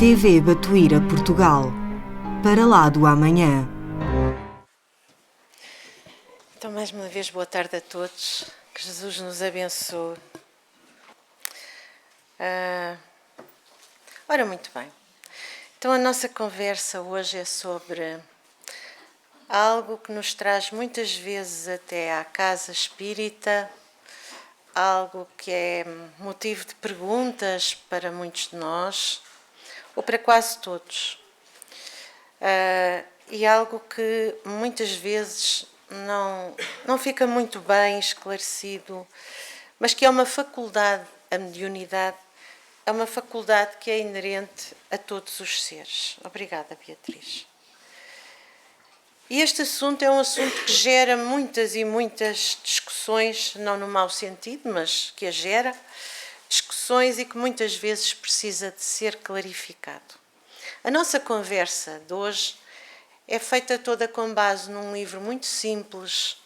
TV Batuíra Portugal. Para lá do amanhã. Então, mais uma vez, boa tarde a todos. Que Jesus nos abençoe. Ora, muito bem. Então, a nossa conversa hoje é sobre algo que nos traz muitas vezes até à casa espírita, algo que é motivo de perguntas para muitos de nós, ou para quase todos. E algo que muitas vezes não fica muito bem esclarecido, mas que é uma faculdade, a mediunidade, é uma faculdade que é inerente a todos os seres. Obrigada, Beatriz. E este assunto é um assunto que gera muitas e muitas discussões, não no mau sentido, mas que a gera, discussões e que muitas vezes precisa de ser clarificado. A nossa conversa de hoje é feita toda com base num livro muito simples,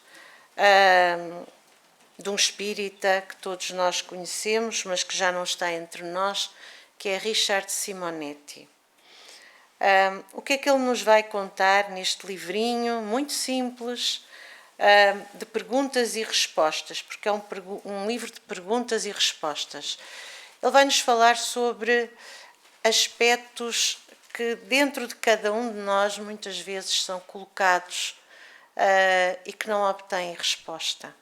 de um espírita que todos nós conhecemos, mas que já não está entre nós, que é Richard Simonetti. O que é que ele nos vai contar neste livrinho, muito simples, de perguntas e respostas, porque é um livro de perguntas e respostas. Ele vai nos falar sobre aspectos que dentro de cada um de nós muitas vezes são colocados e que não obtêm resposta.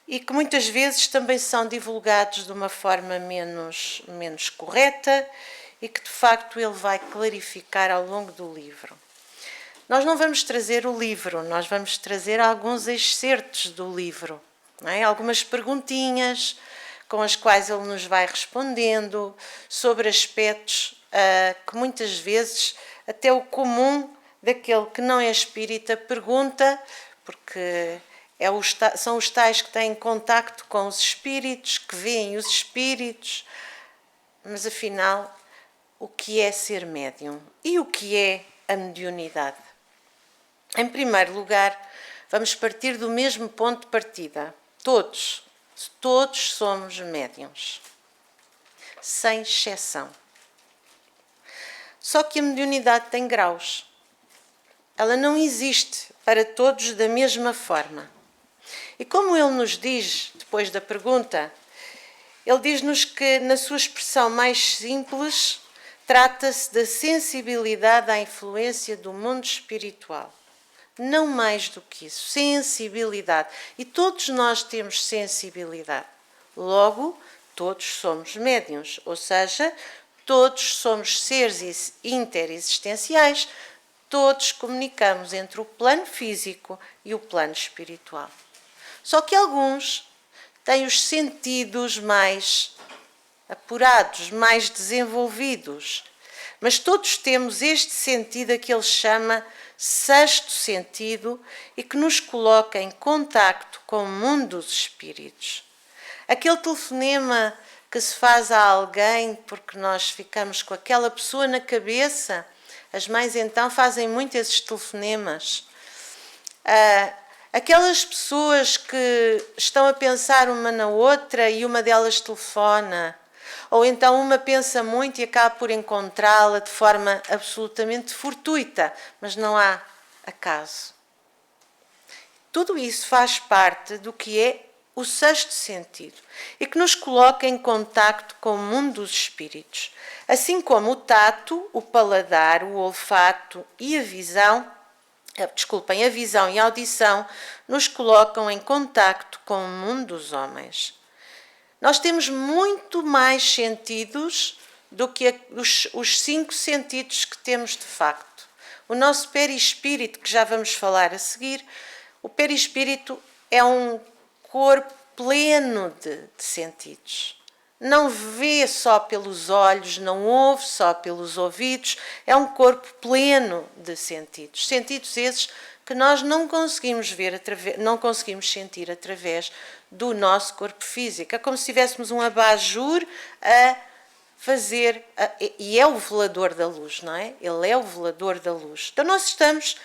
E que muitas vezes também são divulgados de uma forma menos correta e que de facto ele vai clarificar ao longo do livro. Nós não vamos trazer o livro, nós vamos trazer alguns excertos do livro, não é? Algumas perguntinhas com as quais ele nos vai respondendo sobre aspectos que muitas vezes até o comum daquele que não é espírita pergunta, porque são os tais que têm contacto com os espíritos, que veem os espíritos, mas afinal, o que é ser médium? E o que é a mediunidade? Em primeiro lugar, vamos partir do mesmo ponto de partida. Todos somos médiuns, sem exceção. Só que a mediunidade tem graus. Ela não existe para todos da mesma forma. E como ele nos diz, depois da pergunta, ele diz-nos que, na sua expressão mais simples, trata-se da sensibilidade à influência do mundo espiritual. Não mais do que isso, sensibilidade. E todos nós temos sensibilidade. Logo, todos somos médiuns, ou seja, todos somos seres interexistenciais, todos comunicamos entre o plano físico e o plano espiritual. Só que alguns têm os sentidos mais apurados, mais desenvolvidos, mas todos temos este sentido a que ele chama sexto sentido e que nos coloca em contacto com o mundo dos espíritos. Aquele telefonema que se faz a alguém porque nós ficamos com aquela pessoa na cabeça, as mães então fazem muito esses telefonemas. Aquelas pessoas que estão a pensar uma na outra e uma delas telefona, ou então uma pensa muito e acaba por encontrá-la de forma absolutamente fortuita, mas não há acaso. Tudo isso faz parte do que é o sexto sentido e que nos coloca em contacto com o mundo dos espíritos, assim como o tato, o paladar, o olfato e a visão e a audição nos colocam em contacto com o mundo dos homens. Nós temos muito mais sentidos do que os 5 sentidos que temos de facto. O nosso perispírito, que já vamos falar a seguir, o perispírito é um corpo pleno de sentidos. Não vê só pelos olhos, não ouve só pelos ouvidos, é um corpo pleno de sentidos. Sentidos esses que nós não conseguimos ver, não conseguimos sentir através do nosso corpo físico. É como se tivéssemos um abajur a fazer, e é o velador da luz, não é? Ele é o velador da luz. Então nós estamos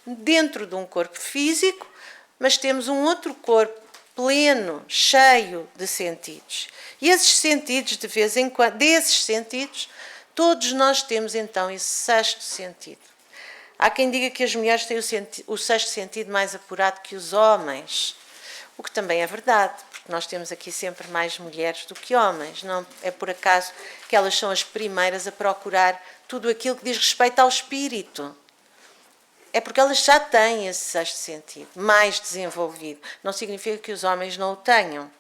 dentro de um corpo físico, mas temos um outro corpo pleno, cheio de sentidos. E esses sentidos, de vez em quando, desses sentidos, todos nós temos então esse sexto sentido. Há quem diga que as mulheres têm o sexto sentido mais apurado que os homens, o que também é verdade, porque nós temos aqui sempre mais mulheres do que homens. Não é por acaso que elas são as primeiras a procurar tudo aquilo que diz respeito ao espírito. É porque elas já têm esse sexto sentido, mais desenvolvido. Não significa que os homens não o tenham.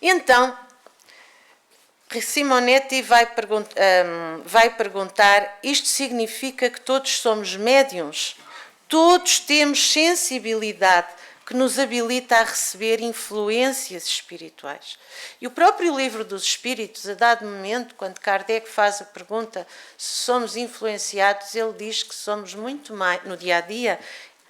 Então, Simonetti vai perguntar, isto significa que todos somos médiuns? Todos temos sensibilidade que nos habilita a receber influências espirituais. E o próprio Livro dos Espíritos, a dado momento, quando Kardec faz a pergunta se somos influenciados, ele diz que somos muito mais, no dia-a-dia,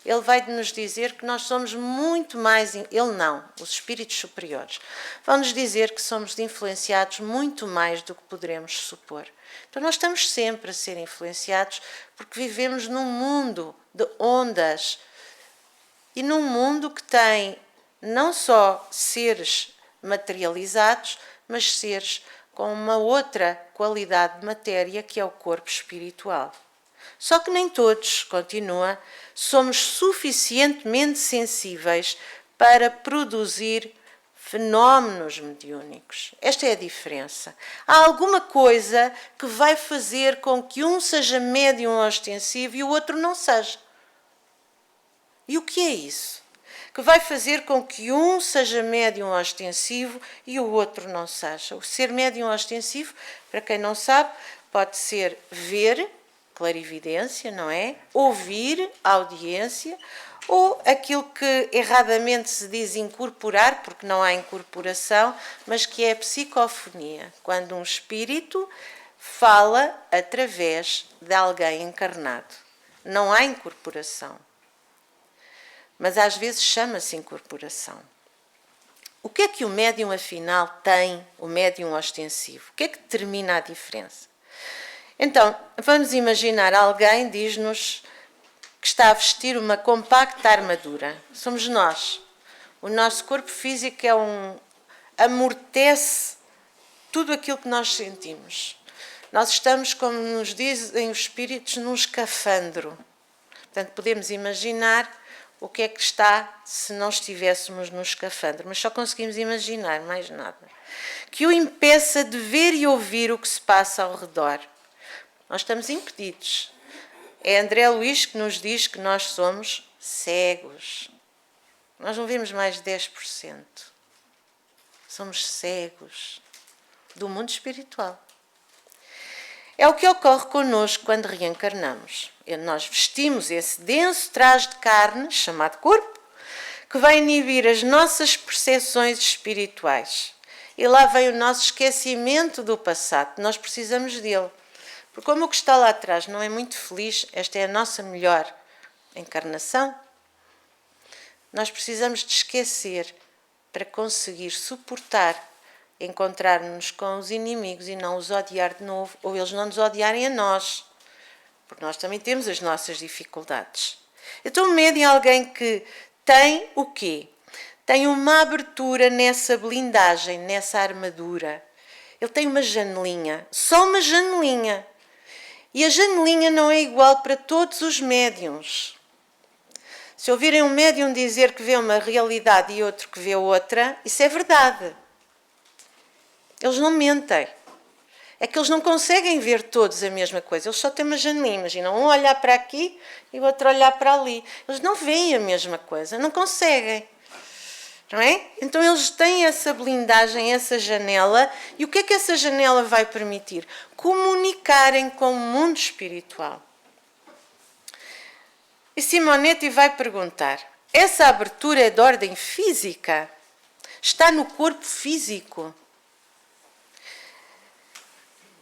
ele vai nos dizer que nós somos muito mais, ele não, os espíritos superiores, vão-nos dizer que somos influenciados muito mais do que poderemos supor. Então nós estamos sempre a ser influenciados porque vivemos num mundo de ondas, e num mundo que tem não só seres materializados, mas seres com uma outra qualidade de matéria, que é o corpo espiritual. Só que nem todos, continua, somos suficientemente sensíveis para produzir fenómenos mediúnicos. Esta é a diferença. Há alguma coisa que vai fazer com que um seja médium ostensivo e o outro não seja. E o que é isso? Que vai fazer com que um seja médium ostensivo e o outro não seja. O ser médium ostensivo, para quem não sabe, pode ser ver, clarividência, não é? Ouvir, audiência, ou aquilo que erradamente se diz incorporar, porque não há incorporação, mas que é a psicofonia, quando um espírito fala através de alguém encarnado. Não há incorporação. Mas às vezes chama-se incorporação. O que é que o médium afinal tem, o médium ostensivo? O que é que determina a diferença? Então, vamos imaginar alguém diz-nos que está a vestir uma compacta armadura. Somos nós. O nosso corpo físico amortece tudo aquilo que nós sentimos. Nós estamos, como nos dizem os espíritos, num escafandro. Portanto, podemos imaginar o que é que está se não estivéssemos no escafandro, mas só conseguimos imaginar, mais nada. Que o impeça de ver e ouvir o que se passa ao redor. Nós estamos impedidos. É André Luiz que nos diz que nós somos cegos. Nós não vemos mais de 10%. Somos cegos do mundo espiritual. É o que ocorre connosco quando reencarnamos. Nós vestimos esse denso traje de carne, chamado corpo, que vai inibir as nossas percepções espirituais. E lá vem o nosso esquecimento do passado. Nós precisamos dele. Porque como o que está lá atrás não é muito feliz, esta é a nossa melhor encarnação, nós precisamos de esquecer para conseguir suportar encontrar-nos com os inimigos e não os odiar de novo, ou eles não nos odiarem a nós, porque nós também temos as nossas dificuldades. Então o médium é alguém que tem o quê? Tem uma abertura nessa blindagem, nessa armadura. Ele tem uma janelinha, só uma janelinha. E a janelinha não é igual para todos os médiuns. Se ouvirem um médium dizer que vê uma realidade e outro que vê outra, isso é verdade. Eles não mentem. É que eles não conseguem ver todos a mesma coisa. Eles só têm uma janelinha. Imaginam um olhar para aqui e o outro olhar para ali. Eles não veem a mesma coisa. Não conseguem. Não é? Então eles têm essa blindagem, essa janela. E o que é que essa janela vai permitir? Comunicarem com o mundo espiritual. E Simonetti vai perguntar, essa abertura é de ordem física? Está no corpo físico?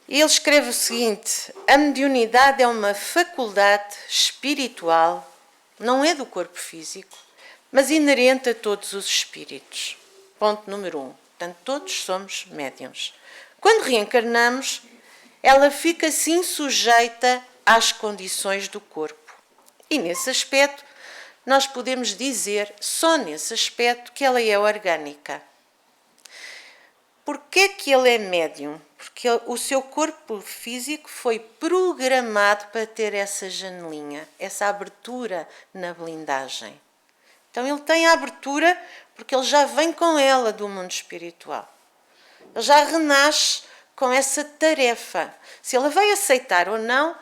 E ele escreve o seguinte, a mediunidade é uma faculdade espiritual, não é do corpo físico, mas inerente a todos os espíritos. Ponto número 1. Portanto, todos somos médiuns. Quando reencarnamos, ela fica sim sujeita às condições do corpo. E nesse aspecto, nós podemos dizer, só nesse aspecto, que ela é orgânica. Porquê que ele é médium? Porque o seu corpo físico foi programado para ter essa janelinha, essa abertura na blindagem. Então ele tem a abertura porque ele já vem com ela do mundo espiritual. Ele já renasce com essa tarefa. Se ele vai aceitar ou não,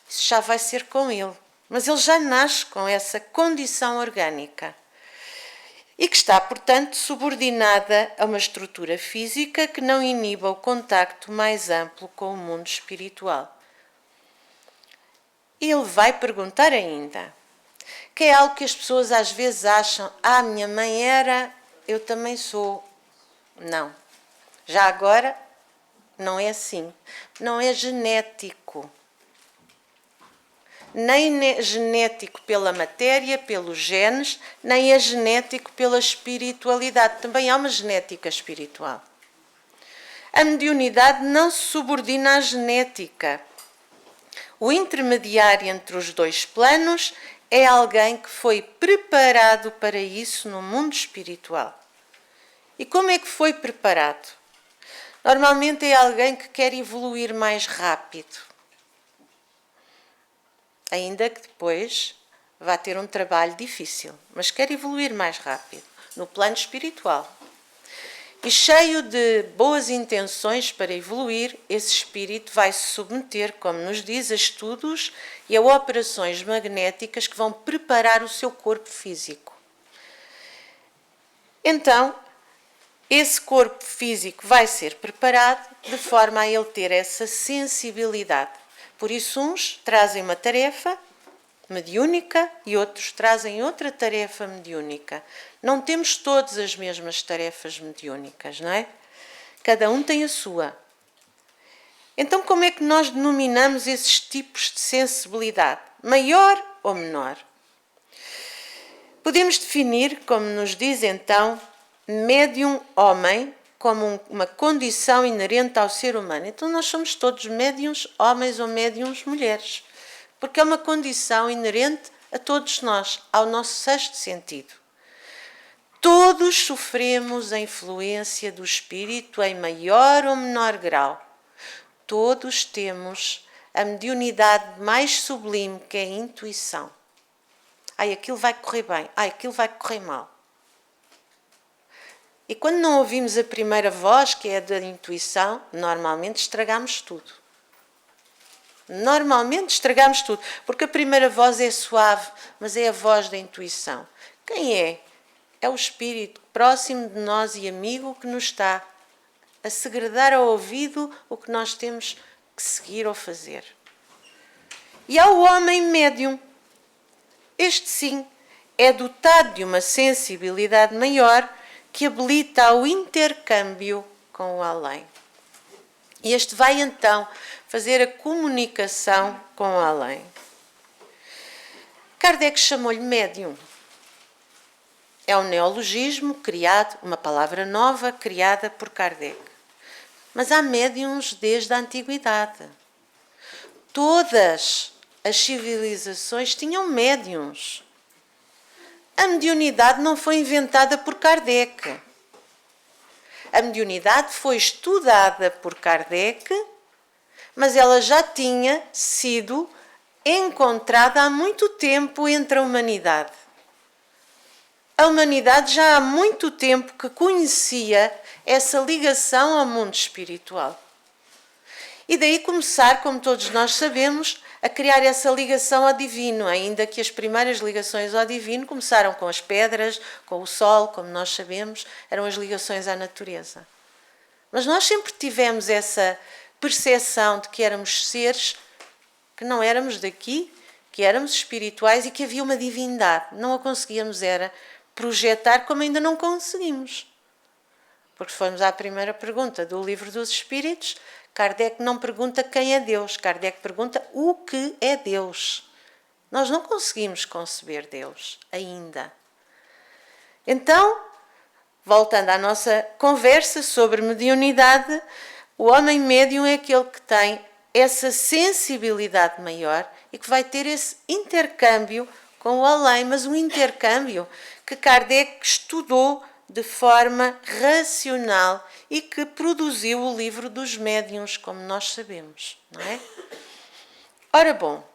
isso já vai ser com ele. Mas ele já nasce com essa condição orgânica. E que está, portanto, subordinada a uma estrutura física que não iniba o contacto mais amplo com o mundo espiritual. E ele vai perguntar ainda, que é algo que as pessoas às vezes acham, minha mãe era, eu também sou. Não. Já agora, não é assim. Não é genético. Nem é genético pela matéria, pelos genes, nem é genético pela espiritualidade. Também há uma genética espiritual. A mediunidade não se subordina à genética. O intermediário entre os dois planos é alguém que foi preparado para isso no mundo espiritual. E como é que foi preparado? Normalmente é alguém que quer evoluir mais rápido. Ainda que depois vá ter um trabalho difícil, mas quer evoluir mais rápido, no plano espiritual. E cheio de boas intenções para evoluir, esse espírito vai se submeter, como nos diz, a estudos e a operações magnéticas que vão preparar o seu corpo físico. Então, esse corpo físico vai ser preparado de forma a ele ter essa sensibilidade. Por isso, uns trazem uma tarefa mediúnica e outros trazem outra tarefa mediúnica. Não temos todas as mesmas tarefas mediúnicas, não é? Cada um tem a sua. Então, como é que nós denominamos esses tipos de sensibilidade? Maior ou menor? Podemos definir, como nos diz então, médium homem como uma condição inerente ao ser humano. Então nós somos todos médiuns homens ou médiuns mulheres, porque é uma condição inerente a todos nós, ao nosso sexto sentido. Todos sofremos a influência do espírito em maior ou menor grau. Todos temos a mediunidade mais sublime, que é a intuição. Aquilo vai correr bem, aquilo vai correr mal. E quando não ouvimos a primeira voz, que é a da intuição, normalmente estragamos tudo. Normalmente estragamos tudo, porque a primeira voz é suave, mas é a voz da intuição. Quem é? É o espírito próximo de nós e amigo que nos está a segredar ao ouvido o que nós temos que seguir ou fazer. E há o homem médium. Este sim é dotado de uma sensibilidade maior que habilita ao intercâmbio com o além. E este vai então fazer a comunicação com o além. Kardec chamou-lhe médium. É um neologismo criado, uma palavra nova criada por Kardec. Mas há médiums desde a antiguidade. Todas as civilizações tinham médiums. A mediunidade não foi inventada por Kardec. A mediunidade foi estudada por Kardec, mas ela já tinha sido encontrada há muito tempo entre a humanidade. A humanidade já há muito tempo que conhecia essa ligação ao mundo espiritual. E daí começar, como todos nós sabemos, a criar essa ligação ao divino, ainda que as primeiras ligações ao divino começaram com as pedras, com o sol, como nós sabemos, eram as ligações à natureza. Mas nós sempre tivemos essa percepção de que éramos seres que não éramos daqui, que éramos espirituais e que havia uma divindade. Não a conseguíamos era projetar, como ainda não conseguimos. Porque se formos à primeira pergunta do Livro dos Espíritos, Kardec não pergunta quem é Deus, Kardec pergunta o que é Deus. Nós não conseguimos conceber Deus ainda. Então, voltando à nossa conversa sobre mediunidade, o homem médium é aquele que tem essa sensibilidade maior e que vai ter esse intercâmbio com o além, mas um intercâmbio que Kardec estudou de forma racional e que produziu o livro dos médiuns, como nós sabemos, não é? Ora bom,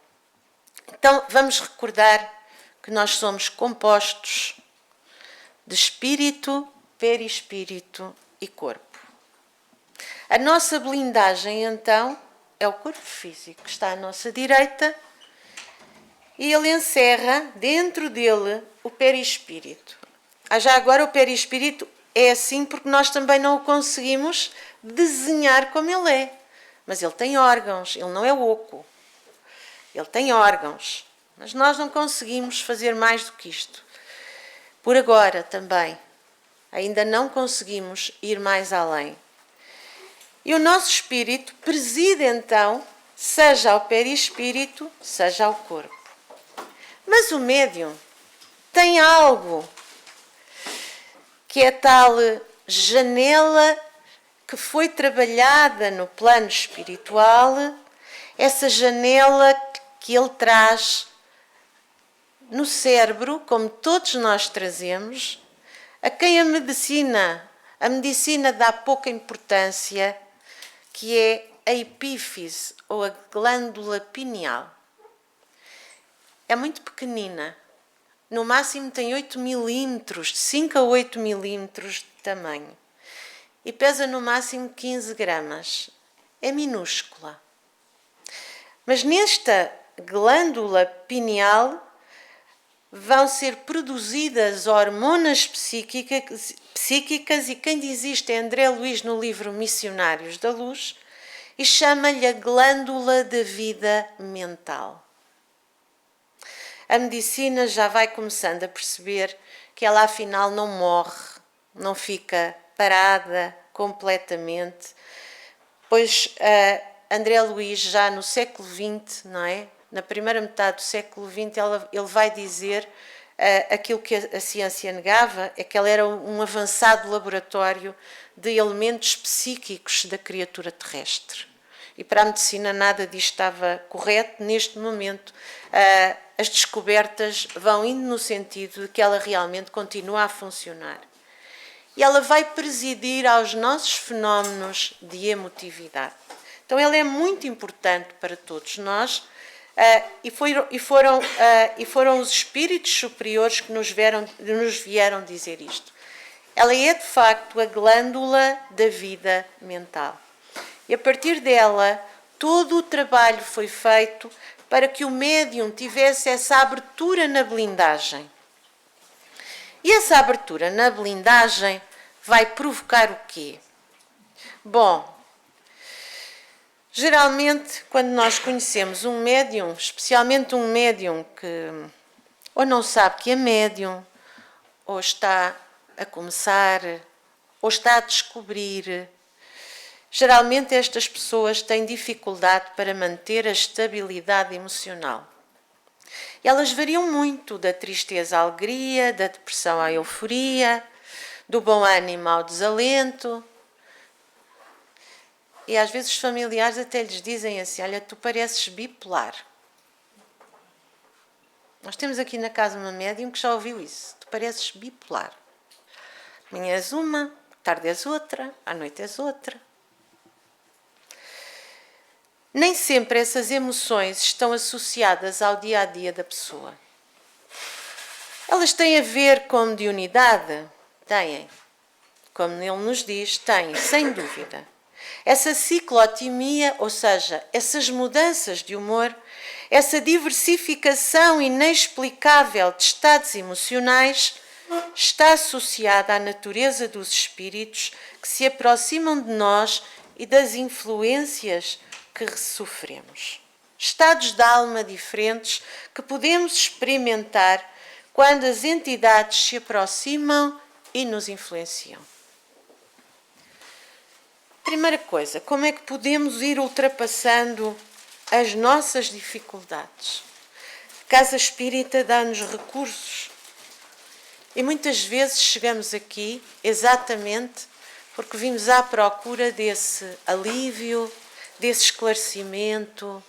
então vamos recordar que nós somos compostos de espírito, perispírito e corpo. A nossa blindagem, então, é o corpo físico, que está à nossa direita, e ele encerra dentro dele o perispírito. Já agora o perispírito é assim porque nós também não o conseguimos desenhar como ele é. Mas ele tem órgãos, ele não é oco. Ele tem órgãos, mas nós não conseguimos fazer mais do que isto. Por agora também, ainda não conseguimos ir mais além. E o nosso espírito preside então, seja ao perispírito, seja ao corpo. Mas o médium tem algo que é tal janela que foi trabalhada no plano espiritual, essa janela que ele traz no cérebro, como todos nós trazemos, a quem a medicina dá pouca importância, que é a epífise ou a glândula pineal. É muito pequenina, no máximo tem 8 milímetros, de 5 a 8 milímetros de tamanho, e pesa no máximo 15 gramas. É minúscula. Mas nesta glândula pineal vão ser produzidas hormonas psíquicas, e quem diz isto é André Luiz no livro Missionários da Luz, e chama-lhe a glândula da vida mental. A medicina já vai começando a perceber que ela afinal não morre, não fica parada completamente, pois André Luiz já no século XX, não é? Na primeira metade do século XX, ele vai dizer aquilo que a ciência negava, é que ela era um avançado laboratório de elementos psíquicos da criatura terrestre. E para a medicina nada disto estava correto. Neste momento, as descobertas vão indo no sentido de que ela realmente continua a funcionar. E ela vai presidir aos nossos fenómenos de emotividade. Então, ela é muito importante para todos nós. E foram os espíritos superiores que nos vieram dizer isto. Ela é, de facto, a glândula da vida mental. E a partir dela, todo o trabalho foi feito para que o médium tivesse essa abertura na blindagem. E essa abertura na blindagem vai provocar o quê? Bom, geralmente, quando nós conhecemos um médium, especialmente um médium que ou não sabe que é médium, ou está a começar, ou está a descobrir, geralmente estas pessoas têm dificuldade para manter a estabilidade emocional. Elas variam muito da tristeza à alegria, da depressão à euforia, do bom ânimo ao desalento. E às vezes os familiares até lhes dizem assim: olha, tu pareces bipolar. Nós temos aqui na casa uma médium que já ouviu isso. Tu pareces bipolar. Amanhã és uma, tarde és outra, à noite és outra. Nem sempre essas emoções estão associadas ao dia-a-dia da pessoa. Elas têm a ver com mediunidade? Têm. Como ele nos diz, têm, sem dúvida. Essa ciclotimia, ou seja, essas mudanças de humor, essa diversificação inexplicável de estados emocionais, está associada à natureza dos espíritos que se aproximam de nós e das influências que sofremos. Estados de alma diferentes que podemos experimentar quando as entidades se aproximam e nos influenciam. Primeira coisa, como é que podemos ir ultrapassando as nossas dificuldades? A Casa Espírita dá-nos recursos e muitas vezes chegamos aqui exatamente porque vimos à procura desse alívio, desse esclarecimento,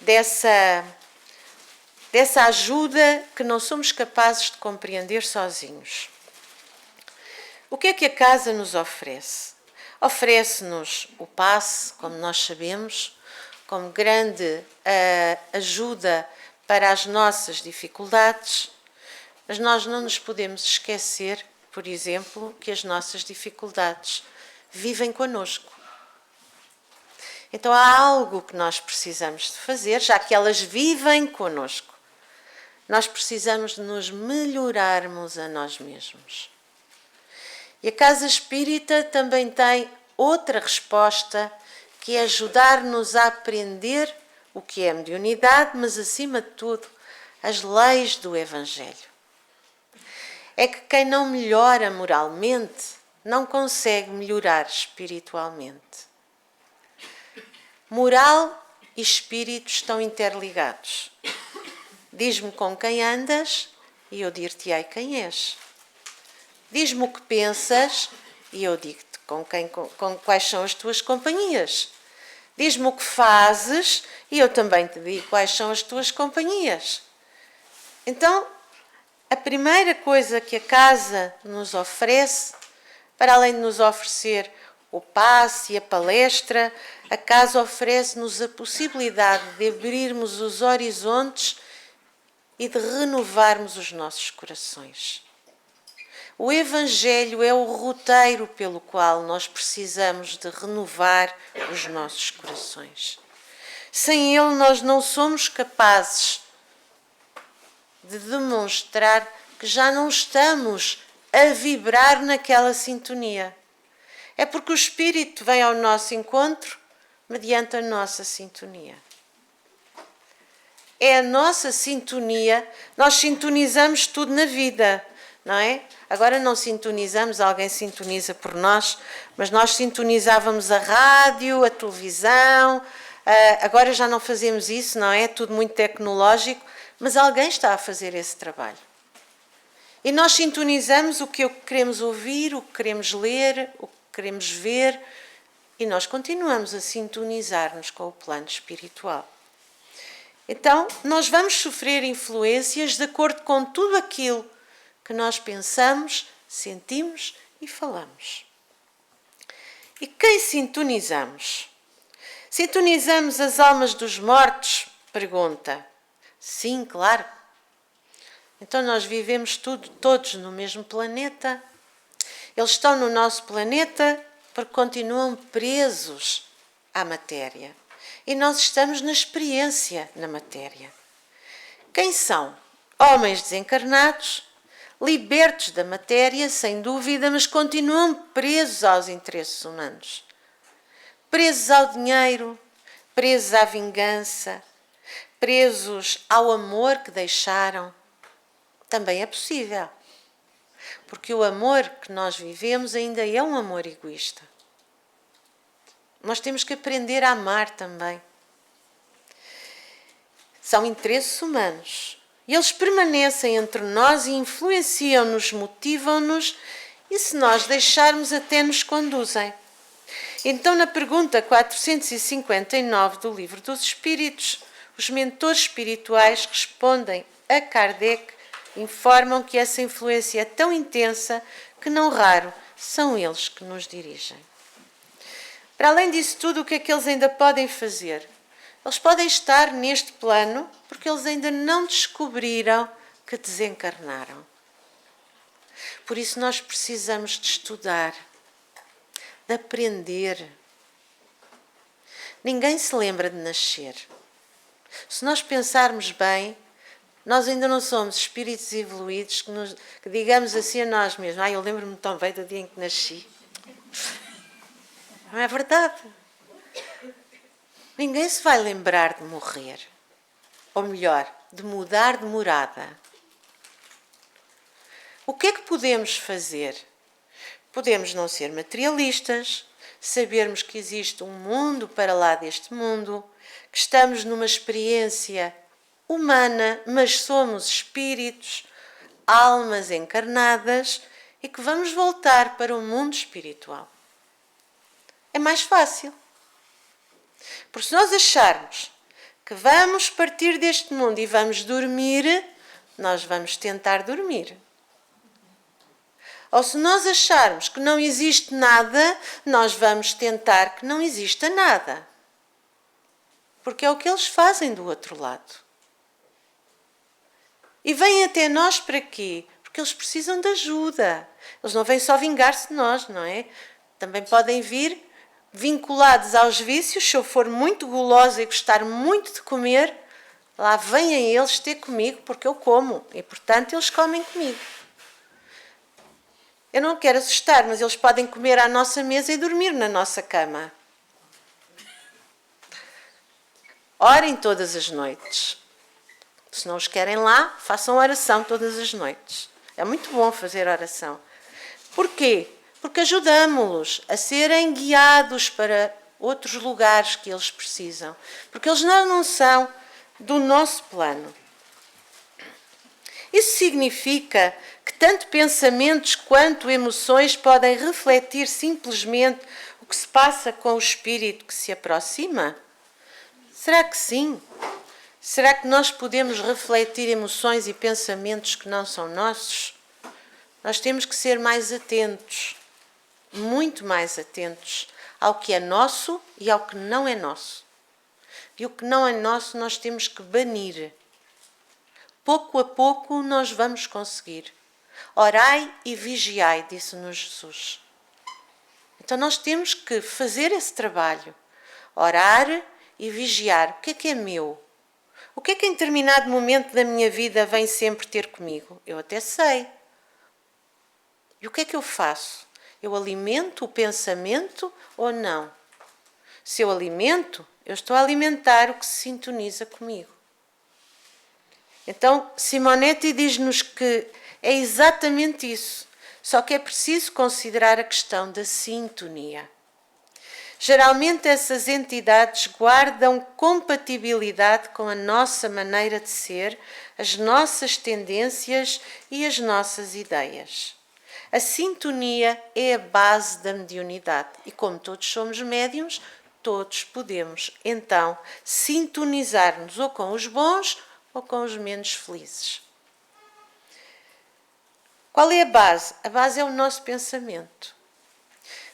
dessa dessa ajuda que não somos capazes de compreender sozinhos. O que é que a casa nos oferece? Oferece-nos o passe, como nós sabemos, como grande ajuda para as nossas dificuldades, mas nós não nos podemos esquecer, por exemplo, que as nossas dificuldades vivem connosco. Então há algo que nós precisamos de fazer, já que elas vivem connosco. Nós precisamos de nos melhorarmos a nós mesmos. E a Casa Espírita também tem outra resposta, que é ajudar-nos a aprender o que é mediunidade, mas acima de tudo, as leis do Evangelho. É que quem não melhora moralmente, não consegue melhorar espiritualmente. Moral e espírito estão interligados. Diz-me com quem andas e eu dir-te-ei quem és. Diz-me o que pensas e eu digo-te com quais são as tuas companhias. Diz-me o que fazes e eu também te digo quais são as tuas companhias. Então, a primeira coisa que a casa nos oferece, para além de nos oferecer o passe e a palestra, a casa oferece-nos a possibilidade de abrirmos os horizontes e de renovarmos os nossos corações. O Evangelho é o roteiro pelo qual nós precisamos de renovar os nossos corações. Sem ele nós não somos capazes de demonstrar que já não estamos a vibrar naquela sintonia. É porque o Espírito vem ao nosso encontro mediante a nossa sintonia. É a nossa sintonia, nós sintonizamos tudo na vida, não é? Agora não sintonizamos, alguém sintoniza por nós, mas nós sintonizávamos a rádio, a televisão, agora já não fazemos isso, não é? Tudo muito tecnológico, mas alguém está a fazer esse trabalho. E nós sintonizamos o que queremos ouvir, o que queremos ler, o que queremos ver, e nós continuamos a sintonizar-nos com o plano espiritual. Então, nós vamos sofrer influências de acordo com tudo aquilo que nós pensamos, sentimos e falamos. E quem sintonizamos? Sintonizamos as almas dos mortos? Pergunta. Sim, claro. Então nós vivemos todos no mesmo planeta. Eles estão no nosso planeta porque continuam presos à matéria. E nós estamos na experiência na matéria. Quem são? Homens desencarnados, libertos da matéria, sem dúvida, mas continuam presos aos interesses humanos. Presos ao dinheiro, presos à vingança, presos ao amor que deixaram. Também é possível. Porque o amor que nós vivemos ainda é um amor egoísta. Nós temos que aprender a amar também. São interesses humanos. E eles permanecem entre nós e influenciam-nos, motivam-nos e, se nós deixarmos, até nos conduzem. Então, na pergunta 459 do Livro dos Espíritos, os mentores espirituais respondem a Kardec, informam que essa influência é tão intensa que, não raro, são eles que nos dirigem. Para além disso tudo, o que é que eles ainda podem fazer? Eles podem estar neste plano porque eles ainda não descobriram que desencarnaram. Por isso nós precisamos de estudar, de aprender. Ninguém se lembra de nascer. Se nós pensarmos bem, nós ainda não somos espíritos evoluídos que digamos assim a nós mesmos: eu lembro-me tão bem do dia em que nasci. Não é verdade? Ninguém se vai lembrar de morrer. Ou melhor, de mudar de morada. O que é que podemos fazer? Podemos não ser materialistas, sabermos que existe um mundo para lá deste mundo, que estamos numa experiência humana, mas somos espíritos, almas encarnadas e que vamos voltar para o mundo espiritual. É mais fácil. Porque se nós acharmos que vamos partir deste mundo e vamos dormir, nós vamos tentar dormir. Ou se nós acharmos que não existe nada, nós vamos tentar que não exista nada. Porque é o que eles fazem do outro lado. E vêm até nós para quê? Porque eles precisam de ajuda. Eles não vêm só vingar-se de nós, não é? Também podem vir vinculados aos vícios. Se eu for muito gulosa e gostar muito de comer, lá vêm eles ter comigo porque eu como. E, portanto, eles comem comigo. Eu não quero assustar, mas eles podem comer à nossa mesa e dormir na nossa cama. Orem todas as noites. Se não os querem lá, façam oração todas as noites. É muito bom fazer oração. Porquê? Porque ajudamos-los a serem guiados para outros lugares que eles precisam. Porque eles não são do nosso plano. Isso significa que tanto pensamentos quanto emoções podem refletir simplesmente o que se passa com o espírito que se aproxima? Será que sim? Será que nós podemos refletir emoções e pensamentos que não são nossos? Nós temos que ser mais atentos, muito mais atentos ao que é nosso e ao que não é nosso. E o que não é nosso nós temos que banir. Pouco a pouco nós vamos conseguir. Orai e vigiai, disse-nos Jesus. Então nós temos que fazer esse trabalho. Orar e vigiar. O que é meu? O que é que em determinado momento da minha vida vem sempre ter comigo? Eu até sei. E o que é que eu faço? Eu alimento o pensamento ou não? Se eu alimento, eu estou a alimentar o que se sintoniza comigo. Então, Simonetti diz-nos que é exatamente isso, só que é preciso considerar a questão da sintonia. Geralmente essas entidades guardam compatibilidade com a nossa maneira de ser, as nossas tendências e as nossas ideias. A sintonia é a base da mediunidade e como todos somos médiuns, todos podemos então sintonizar-nos ou com os bons ou com os menos felizes. Qual é a base? A base é o nosso pensamento.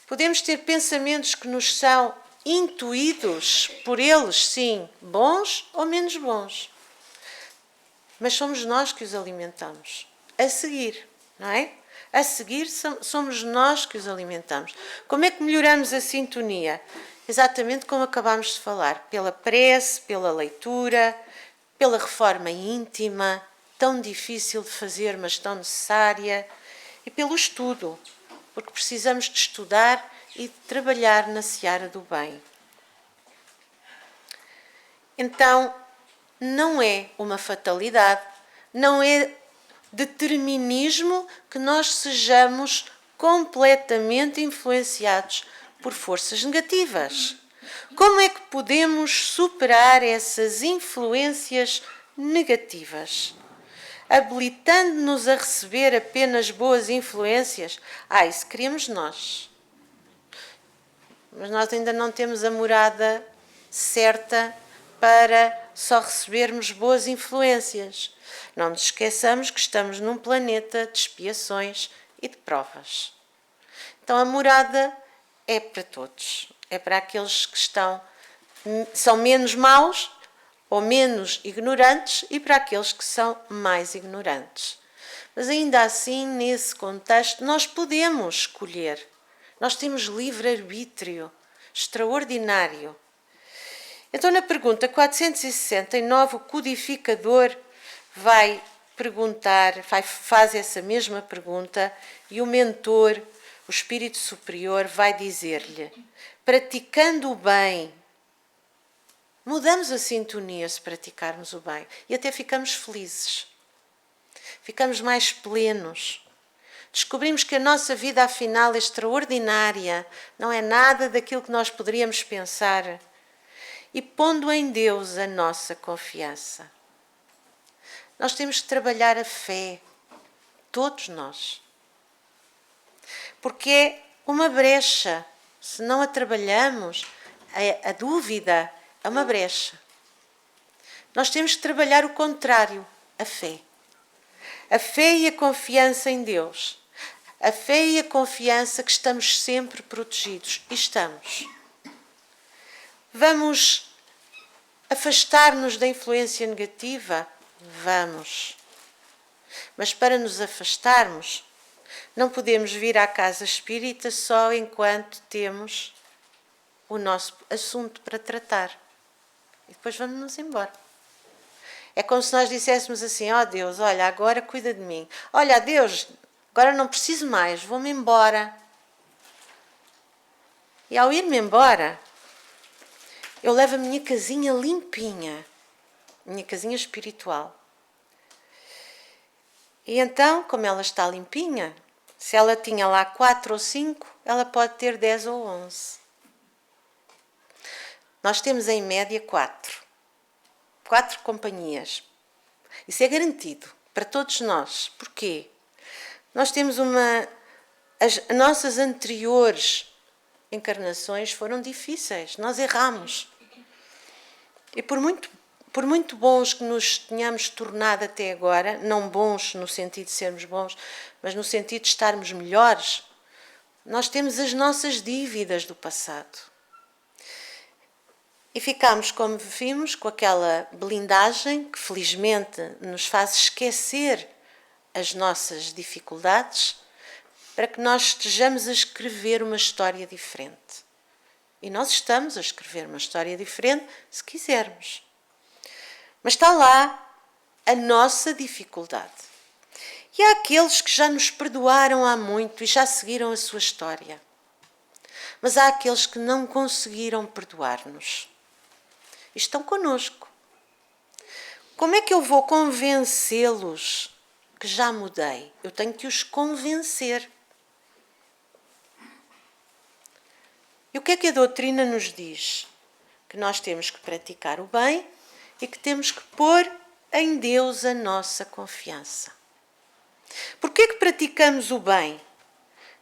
Podemos ter pensamentos que nos são intuídos por eles, sim, bons ou menos bons. Mas somos nós que os alimentamos. A seguir, não é? A seguir somos nós que os alimentamos. Como é que melhoramos a sintonia? Exatamente como acabámos de falar. Pela prece, pela leitura, pela reforma íntima, tão difícil de fazer, mas tão necessária, e pelo estudo, porque precisamos de estudar e de trabalhar na seara do bem. Então, não é uma fatalidade, não é determinismo que nós sejamos completamente influenciados por forças negativas. Como é que podemos superar essas influências negativas? Habilitando-nos a receber apenas boas influências? Isso queremos nós. Mas nós ainda não temos a morada certa para só recebermos boas influências. Não nos esqueçamos que estamos num planeta de expiações e de provas. Então a morada é para todos. É para aqueles que são menos maus ou menos ignorantes e para aqueles que são mais ignorantes. Mas ainda assim, nesse contexto, nós podemos escolher. Nós temos livre-arbítrio extraordinário. Então, na pergunta 469, o codificador vai perguntar, faz essa mesma pergunta e o mentor, o espírito superior, vai dizer-lhe: praticando o bem, mudamos a sintonia se praticarmos o bem e até ficamos felizes, ficamos mais plenos. Descobrimos que a nossa vida, afinal, é extraordinária, não é nada daquilo que nós poderíamos pensar. E pondo em Deus a nossa confiança. Nós temos que trabalhar a fé, todos nós. Porque é uma brecha. Se não a trabalhamos, a dúvida é uma brecha. Nós temos que trabalhar o contrário, a fé. A fé e a confiança em Deus. A fé e a confiança que estamos sempre protegidos. E estamos. Vamos afastar-nos da influência negativa? Vamos. Mas para nos afastarmos, não podemos vir à casa espírita só enquanto temos o nosso assunto para tratar. E depois vamos-nos embora. É como se nós disséssemos assim: ó Deus, olha, agora cuida de mim. Olha, Deus, agora não preciso mais, vou-me embora. E ao ir-me embora, eu levo a minha casinha limpinha, minha casinha espiritual. E então, como ela está limpinha, se ela tinha lá 4 ou 5, ela pode ter 10 ou 11. Nós temos em média 4 companhias. Isso é garantido para todos nós. Porquê? Nós temos as nossas anteriores encarnações foram difíceis. Nós erramos. E por muito bons que nos tenhamos tornado até agora, não bons no sentido de sermos bons, mas no sentido de estarmos melhores, nós temos as nossas dívidas do passado. E ficámos, como vimos, com aquela blindagem que felizmente nos faz esquecer as nossas dificuldades para que nós estejamos a escrever uma história diferente. E nós estamos a escrever uma história diferente se quisermos. Mas está lá a nossa dificuldade. E há aqueles que já nos perdoaram há muito e já seguiram a sua história. Mas há aqueles que não conseguiram perdoar-nos. E estão connosco. Como é que eu vou convencê-los que já mudei? Eu tenho que os convencer. E o que é que a doutrina nos diz? Que nós temos que praticar o bem e que temos que pôr em Deus a nossa confiança. Porquê é que praticamos o bem?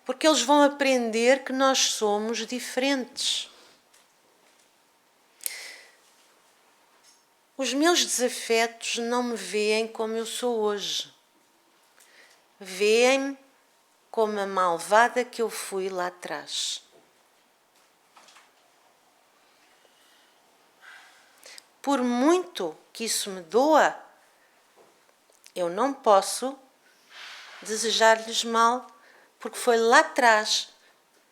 Porque eles vão aprender que nós somos diferentes. Os meus desafetos não me veem como eu sou hoje. Veem-me como a malvada que eu fui lá atrás. Por muito que isso me doa, eu não posso desejar-lhes mal, porque foi lá atrás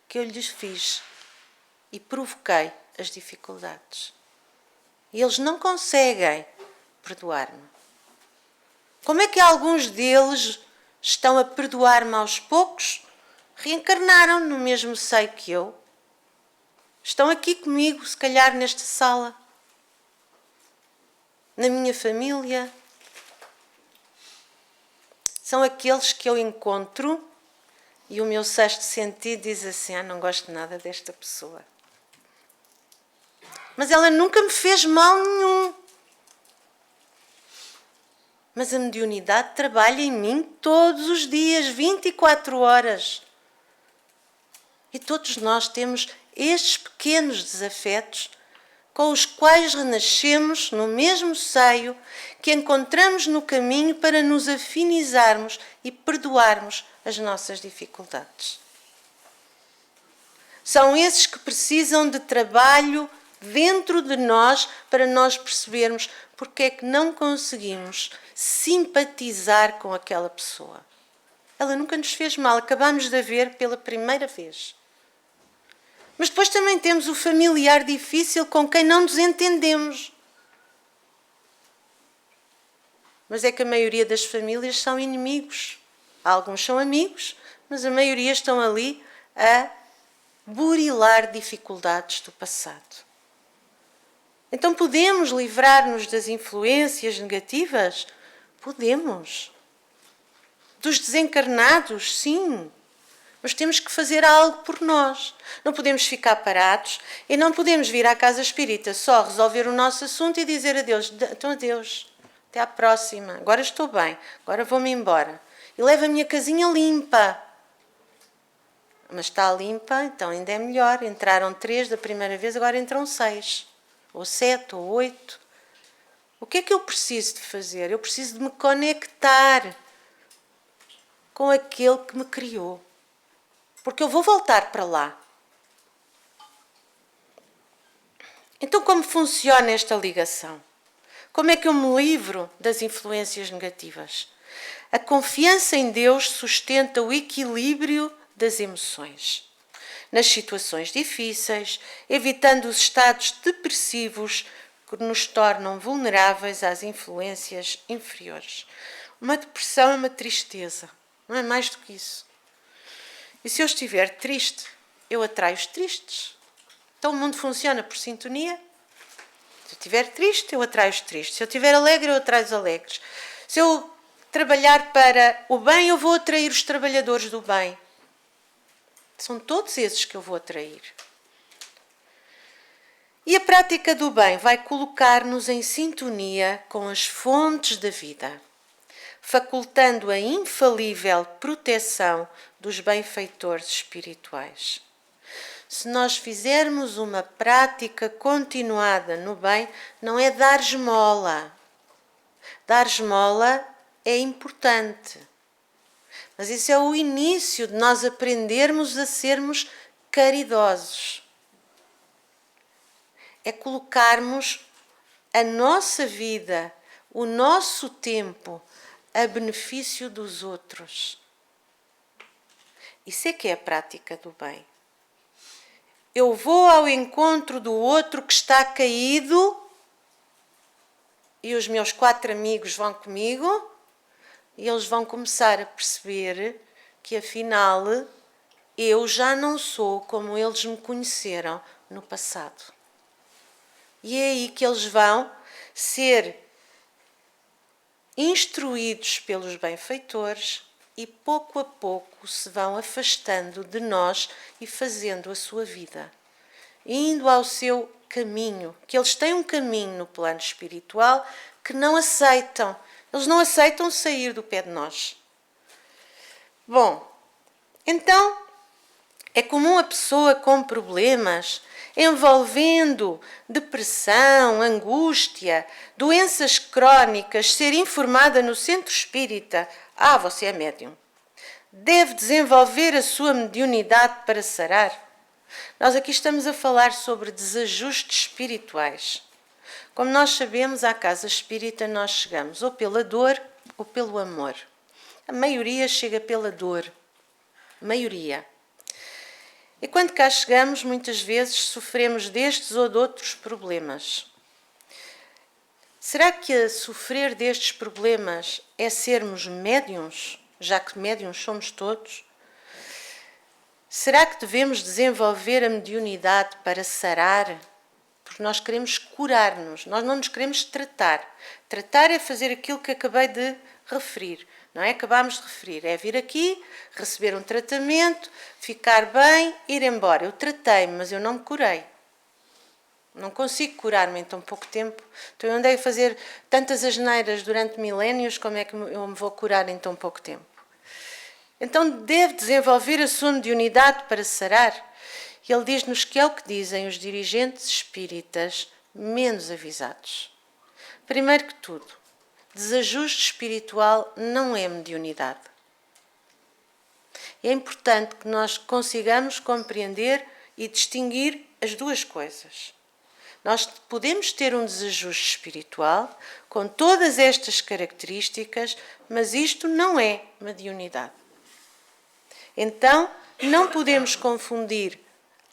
que eu lhes fiz e provoquei as dificuldades. E eles não conseguem perdoar-me. Como é que alguns deles estão a perdoar-me aos poucos? Reencarnaram no mesmo seio que eu. Estão aqui comigo, se calhar nesta sala. Na minha família. São aqueles que eu encontro e o meu sexto sentido diz assim: não gosto nada desta pessoa. Mas ela nunca me fez mal nenhum. Mas a mediunidade trabalha em mim todos os dias, 24 horas. E todos nós temos estes pequenos desafetos com os quais renascemos no mesmo seio que encontramos no caminho para nos afinizarmos e perdoarmos as nossas dificuldades. São esses que precisam de trabalho dentro de nós para nós percebermos porque é que não conseguimos simpatizar com aquela pessoa. Ela nunca nos fez mal, acabamos de a ver pela primeira vez. Mas depois também temos o familiar difícil com quem não nos entendemos. Mas é que a maioria das famílias são inimigos. Alguns são amigos, mas a maioria estão ali a burilar dificuldades do passado. Então podemos livrar-nos das influências negativas? Podemos. Dos desencarnados? Sim. Mas temos que fazer algo por nós. Não podemos ficar parados e não podemos vir à casa espírita só resolver o nosso assunto e dizer adeus. Então adeus, até à próxima. Agora estou bem, agora vou-me embora. E levo a minha casinha limpa. Mas está limpa, então ainda é melhor. Entraram 3 da primeira vez, agora entram 6. Ou 7, ou 8. O que é que eu preciso de fazer? Eu preciso de me conectar com aquele que me criou. Porque eu vou voltar para lá. Então, como funciona esta ligação? Como é que eu me livro das influências negativas? A confiança em Deus sustenta o equilíbrio das emoções. Nas situações difíceis, evitando os estados depressivos que nos tornam vulneráveis às influências inferiores. Uma depressão é uma tristeza, não é mais do que isso. E se eu estiver triste, eu atraio os tristes. Então o mundo funciona por sintonia. Se eu estiver triste, eu atraio os tristes. Se eu estiver alegre, eu atraio os alegres. Se eu trabalhar para o bem, eu vou atrair os trabalhadores do bem. São todos esses que eu vou atrair. E a prática do bem vai colocar-nos em sintonia com as fontes da vida, facultando a infalível proteção dos benfeitores espirituais. Se nós fizermos uma prática continuada no bem, não é dar esmola. Dar esmola é importante. Mas isso é o início de nós aprendermos a sermos caridosos. É colocarmos a nossa vida, o nosso tempo, a benefício dos outros. Isso é que é a prática do bem. Eu vou ao encontro do outro que está caído e os meus 4 amigos vão comigo e eles vão começar a perceber que afinal eu já não sou como eles me conheceram no passado. E é aí que eles vão ser instruídos pelos benfeitores e pouco a pouco se vão afastando de nós e fazendo a sua vida, indo ao seu caminho, que eles têm um caminho no plano espiritual que não aceitam. Eles não aceitam sair do pé de nós. Bom, então é comum a pessoa com problemas envolvendo depressão, angústia, doenças crónicas, ser informada no centro espírita: você é médium. Deve desenvolver a sua mediunidade para sarar. Nós aqui estamos a falar sobre desajustes espirituais. Como nós sabemos, à casa espírita nós chegamos ou pela dor ou pelo amor. A maioria chega pela dor. A maioria. E quando cá chegamos, muitas vezes sofremos destes ou de outros problemas. Será que sofrer destes problemas é sermos médiuns, já que médiuns somos todos? Será que devemos desenvolver a mediunidade para sarar? Porque nós queremos curar-nos, nós não nos queremos tratar. Tratar é fazer aquilo que acabei de referir. Não é? Acabámos de referir. É vir aqui, receber um tratamento, ficar bem, ir embora. Eu tratei-me, mas eu não me curei. Não consigo curar-me em tão pouco tempo. Então eu andei a fazer tantas asneiras durante milénios, como é que eu me vou curar em tão pouco tempo? Então deve desenvolver a sua mediunidade para sarar. E ele diz-nos que é o que dizem os dirigentes espíritas menos avisados. Primeiro que tudo, desajuste espiritual não é mediunidade. É importante que nós consigamos compreender e distinguir as duas coisas. Nós podemos ter um desajuste espiritual com todas estas características, mas isto não é mediunidade. Então, não podemos confundir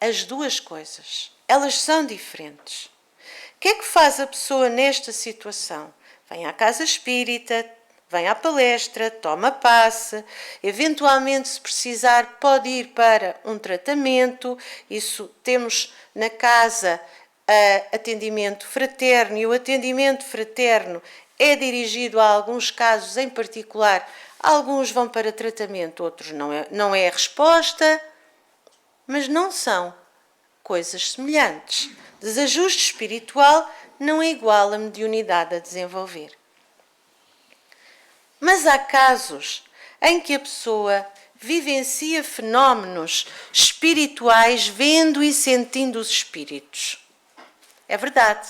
as duas coisas. Elas são diferentes. O que é que faz a pessoa nesta situação? Vem à casa espírita, vem à palestra, toma passe, eventualmente, se precisar, pode ir para um tratamento. Isso temos na casa atendimento fraterno, e o atendimento fraterno é dirigido a alguns casos em particular. Alguns vão para tratamento, outros não é a resposta, mas não são coisas semelhantes. Desajuste espiritual não é igual a mediunidade a desenvolver. Mas há casos em que a pessoa vivencia fenómenos espirituais vendo e sentindo os espíritos. É verdade.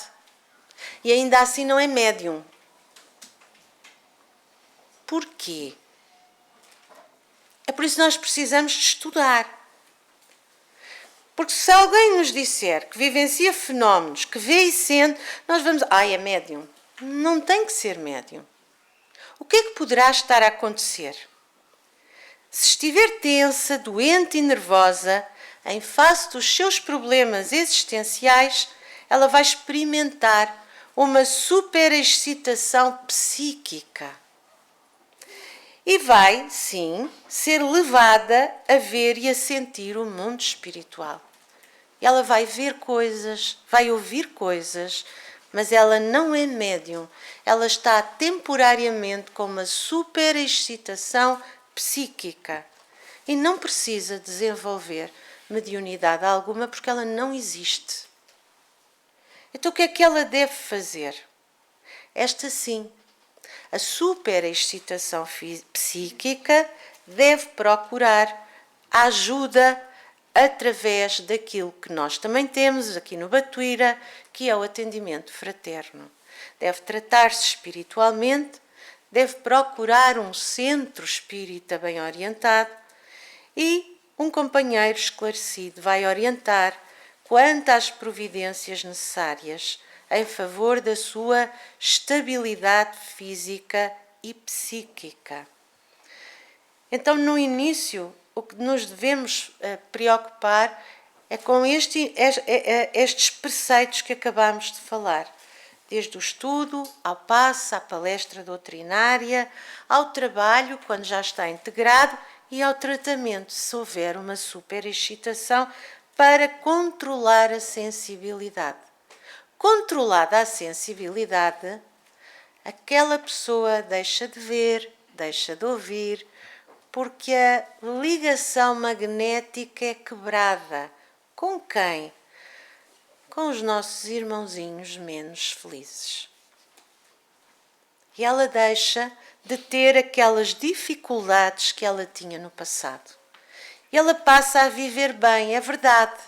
e ainda assim não é médium. Porquê? É por isso que nós precisamos de estudar. Porque se alguém nos disser que vivencia fenómenos, que vê e sente, nós vamos... é médium. Não tem que ser médium. O que é que poderá estar a acontecer? Se estiver tensa, doente e nervosa, em face dos seus problemas existenciais, ela vai experimentar uma superexcitação psíquica. E vai, sim, ser levada a ver e a sentir o mundo espiritual. Ela vai ver coisas, vai ouvir coisas, mas ela não é médium. Ela está temporariamente com uma superexcitação psíquica e não precisa desenvolver mediunidade alguma porque ela não existe. Então o que é que ela deve fazer? Esta sim, a superexcitação psíquica deve procurar a ajuda através daquilo que nós também temos aqui no Batuíra, que é o atendimento fraterno. Deve tratar-se espiritualmente, deve procurar um centro espírita bem orientado e um companheiro esclarecido vai orientar quanto às providências necessárias em favor da sua estabilidade física e psíquica. Então, no início, o que nos devemos preocupar é com estes preceitos que acabamos de falar. Desde o estudo, ao passe, à palestra doutrinária, ao trabalho, quando já está integrado, e ao tratamento, se houver uma superexcitação, para controlar a sensibilidade. Controlada a sensibilidade, aquela pessoa deixa de ver, deixa de ouvir, porque a ligação magnética é quebrada. Com quem? Com os nossos irmãozinhos menos felizes. E ela deixa de ter aquelas dificuldades que ela tinha no passado. E ela passa a viver bem, é verdade.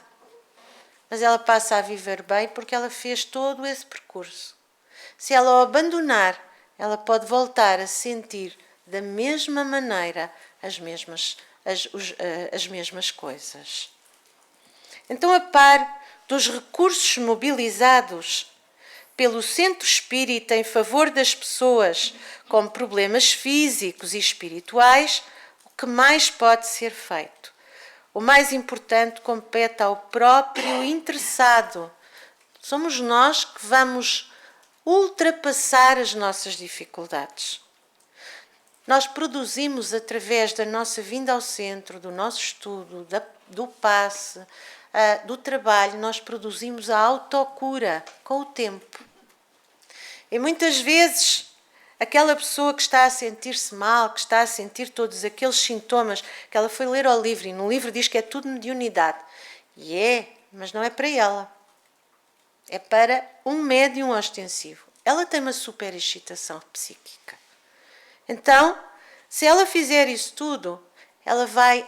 Mas ela passa a viver bem porque ela fez todo esse percurso. Se ela o abandonar, ela pode voltar a sentir da mesma maneira as mesmas coisas. Então, a par dos recursos mobilizados pelo Centro Espírita em favor das pessoas com problemas físicos e espirituais, o que mais pode ser feito? O mais importante compete ao próprio interessado. Somos nós que vamos ultrapassar as nossas dificuldades. Nós produzimos, através da nossa vinda ao centro, do nosso estudo, do passe, do trabalho, nós produzimos a autocura com o tempo. E muitas vezes, aquela pessoa que está a sentir-se mal, que está a sentir todos aqueles sintomas, que ela foi ler ao livro, e no livro diz que é tudo mediunidade. E é, mas não é para ela. É para um médium ostensivo. Ela tem uma superexcitação psíquica. Então, se ela fizer isso tudo, ela vai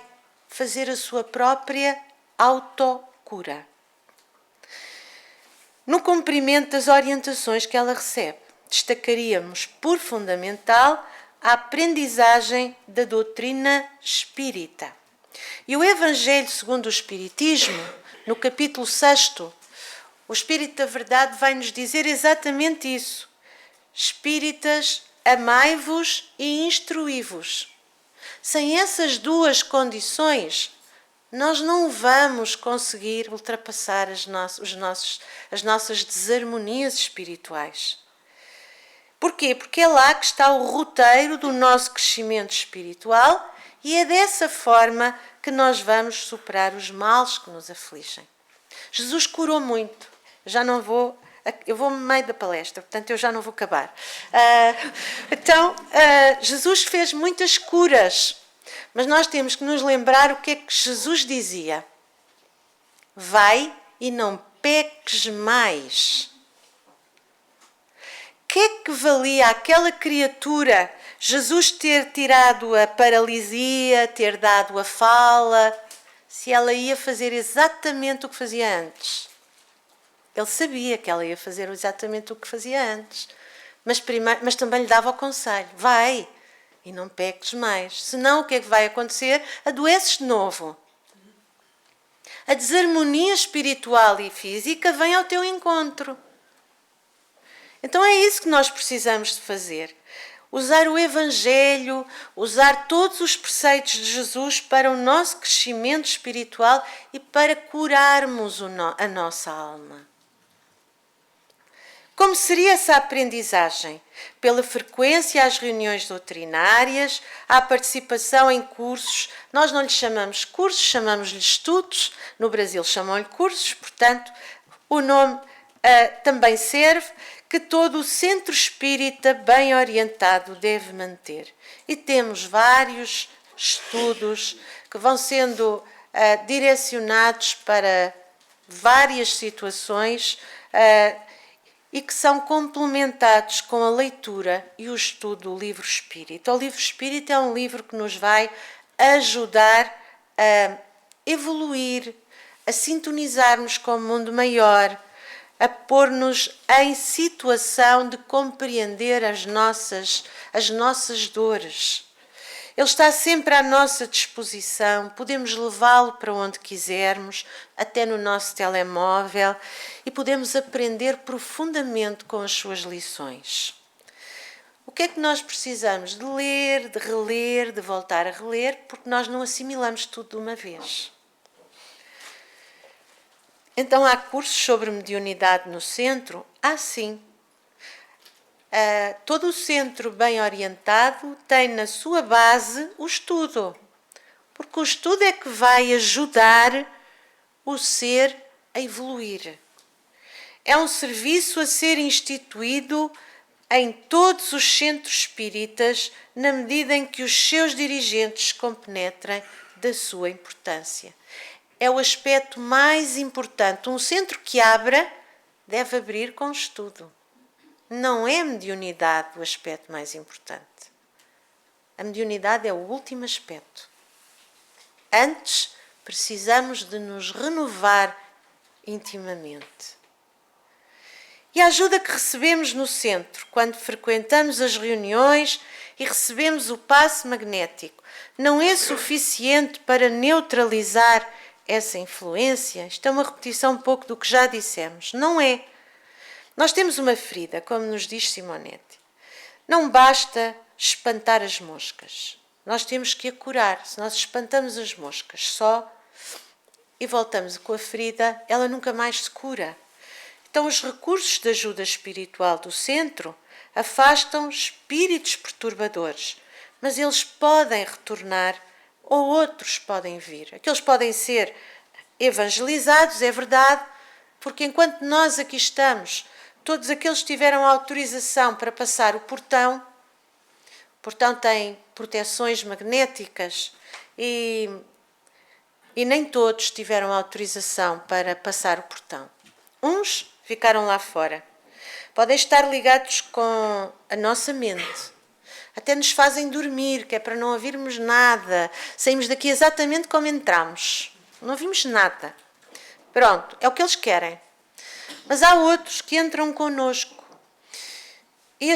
fazer a sua própria autocura. No cumprimento das orientações que ela recebe, destacaríamos por fundamental a aprendizagem da doutrina espírita. E o Evangelho segundo o Espiritismo, no capítulo 6, o Espírito da Verdade vai nos dizer exatamente isso. Espíritas, amai-vos e instruí-vos. Sem essas duas condições, nós não vamos conseguir ultrapassar as nossas desarmonias espirituais. Porquê? Porque é lá que está o roteiro do nosso crescimento espiritual e é dessa forma que nós vamos superar os males que nos afligem. Jesus curou muito. Eu vou no meio da palestra, portanto eu já não vou acabar. Jesus fez muitas curas, mas nós temos que nos lembrar o que é que Jesus dizia. Vai e não peques mais. O que é que valia àquela criatura Jesus ter tirado a paralisia, ter dado a fala, se ela ia fazer exatamente o que fazia antes? Ele sabia que ela ia fazer exatamente o que fazia antes. Mas também lhe dava o conselho: vai e não peques mais. Senão o que é que vai acontecer? Adoeces de novo. A desarmonia espiritual e física vem ao teu encontro. Então é isso que nós precisamos de fazer. Usar o Evangelho, usar todos os preceitos de Jesus para o nosso crescimento espiritual e para curarmos a nossa alma. Como seria essa aprendizagem? Pela frequência às reuniões doutrinárias, à participação em cursos. Nós não lhes chamamos cursos, chamamos-lhe estudos. No Brasil chamam-lhe cursos, portanto, o nome também serve, que todo o centro espírita bem orientado deve manter. E temos vários estudos que vão sendo direcionados para várias situações e que são complementados com a leitura e o estudo do livro espírita. O livro espírita é um livro que nos vai ajudar a evoluir, a sintonizarmos com o mundo maior, a pôr-nos em situação de compreender as nossas dores. Ele está sempre à nossa disposição, podemos levá-lo para onde quisermos, até no nosso telemóvel, e podemos aprender profundamente com as suas lições. O que é que nós precisamos? De ler, de reler, de voltar a reler, porque nós não assimilamos tudo de uma vez. Então há cursos sobre mediunidade no centro? Há sim. Todo o centro bem orientado tem na sua base o estudo, porque o estudo é que vai ajudar o ser a evoluir. É um serviço a ser instituído em todos os centros espíritas, na medida em que os seus dirigentes compenetrem da sua importância. É o aspecto mais importante. Um centro que abra deve abrir com estudo. Não é a mediunidade o aspecto mais importante. A mediunidade é o último aspecto. Antes, precisamos de nos renovar intimamente. E a ajuda que recebemos no centro, quando frequentamos as reuniões e recebemos o passe magnético, não é suficiente para neutralizar essa influência? Isto é uma repetição um pouco do que já dissemos. Não é. Nós temos uma ferida, como nos diz Simonetti. Não basta espantar as moscas. Nós temos que a curar. Se nós espantamos as moscas só e voltamos com a ferida, ela nunca mais se cura. Então, os recursos de ajuda espiritual do centro afastam espíritos perturbadores, mas eles podem retornar ou outros podem vir. Aqueles podem ser evangelizados, é verdade, porque enquanto nós aqui estamos, todos aqueles que tiveram autorização para passar o portão tem proteções magnéticas e nem todos tiveram autorização para passar o portão. Uns ficaram lá fora. Podem estar ligados com a nossa mente. Até nos fazem dormir, que é para não ouvirmos nada. Saímos daqui exatamente como entramos. Não ouvimos nada. Pronto, é o que eles querem. Mas há outros que entram connosco. E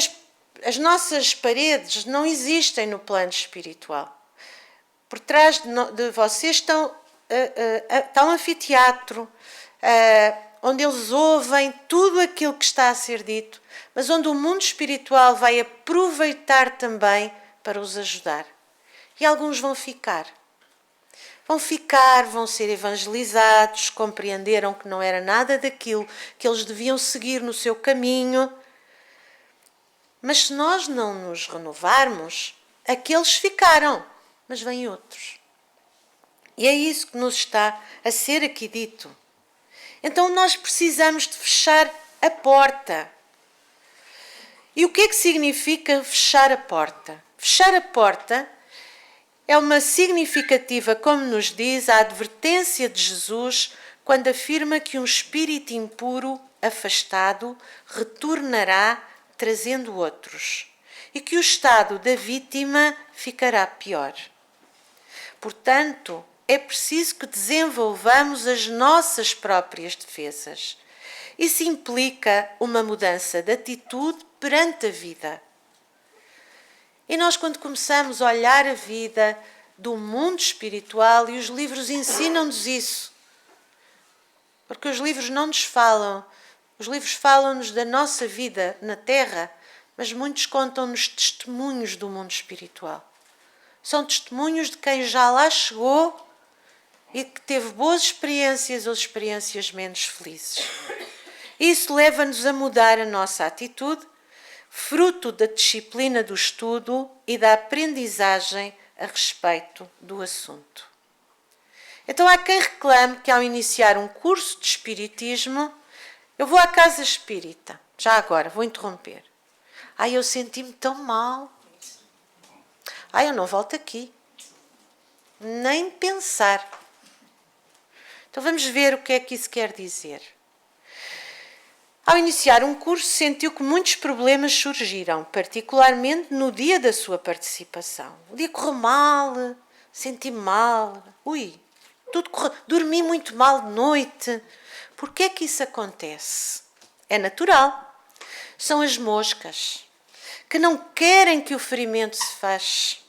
as nossas paredes não existem no plano espiritual. Por trás de vocês está um anfiteatro, onde eles ouvem tudo aquilo que está a ser dito, mas onde o mundo espiritual vai aproveitar também para os ajudar. E alguns vão ficar. Vão ser evangelizados, compreenderam que não era nada daquilo que eles deviam seguir no seu caminho. Mas se nós não nos renovarmos, aqueles ficaram, mas vêm outros. E é isso que nos está a ser aqui dito. Então nós precisamos de fechar a porta. E o que é que significa fechar a porta? Fechar a porta é uma significativa, como nos diz a advertência de Jesus, quando afirma que um espírito impuro, afastado, retornará trazendo outros, e que o estado da vítima ficará pior. Portanto, é preciso que desenvolvamos as nossas próprias defesas. Isso implica uma mudança de atitude perante a vida. E nós, quando começamos a olhar a vida do mundo espiritual, e os livros ensinam-nos isso, porque os livros não nos falam, os livros falam-nos da nossa vida na Terra, mas muitos contam-nos testemunhos do mundo espiritual. São testemunhos de quem já lá chegou e que teve boas experiências ou experiências menos felizes. Isso leva-nos a mudar a nossa atitude, fruto da disciplina do estudo e da aprendizagem a respeito do assunto. Então há quem reclame que ao iniciar um curso de espiritismo, eu vou à casa espírita, já agora, vou interromper. Ai, eu senti-me tão mal. Ai, eu não volto aqui. Nem pensar. Então vamos ver o que é que isso quer dizer. Ao iniciar um curso, sentiu que muitos problemas surgiram, particularmente no dia da sua participação. O dia correu mal, senti-me mal. Tudo correu, dormi muito mal de noite. Por que é que isso acontece? É natural. São as moscas que não querem que o ferimento se feche.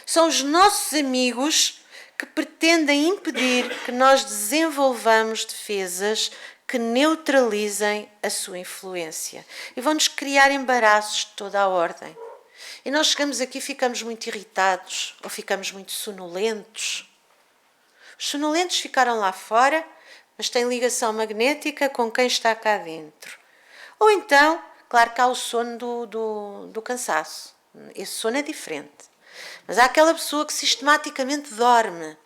São os nossos amigos que pretendem impedir que nós desenvolvamos defesas que neutralizem a sua influência. E vão-nos criar embaraços de toda a ordem. E nós chegamos aqui e ficamos muito irritados ou ficamos muito sonolentos. Os sonolentos ficaram lá fora, mas têm ligação magnética com quem está cá dentro. Ou então, claro que há o sono do cansaço. Esse sono é diferente. Mas há aquela pessoa que sistematicamente dorme.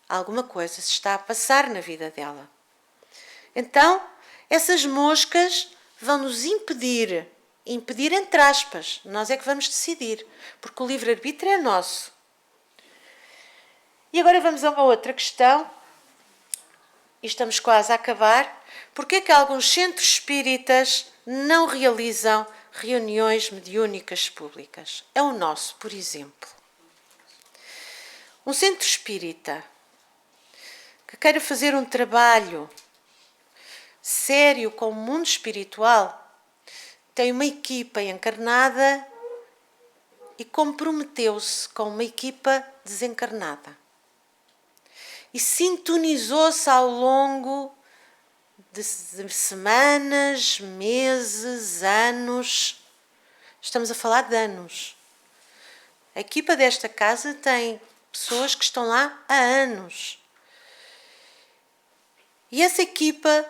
Alguma coisa se está a passar na vida dela. Então, essas moscas vão nos impedir entre aspas, nós é que vamos decidir, porque o livre-arbítrio é nosso. E agora vamos a uma outra questão, e estamos quase a acabar. Porquê é que alguns centros espíritas não realizam reuniões mediúnicas públicas? É o nosso, por exemplo. Um centro espírita que queira fazer um trabalho sério com o mundo espiritual tem uma equipa encarnada e comprometeu-se com uma equipa desencarnada. E sintonizou-se ao longo de semanas, meses, anos. Estamos a falar de anos. A equipa desta casa tem pessoas que estão lá há anos. E essa equipa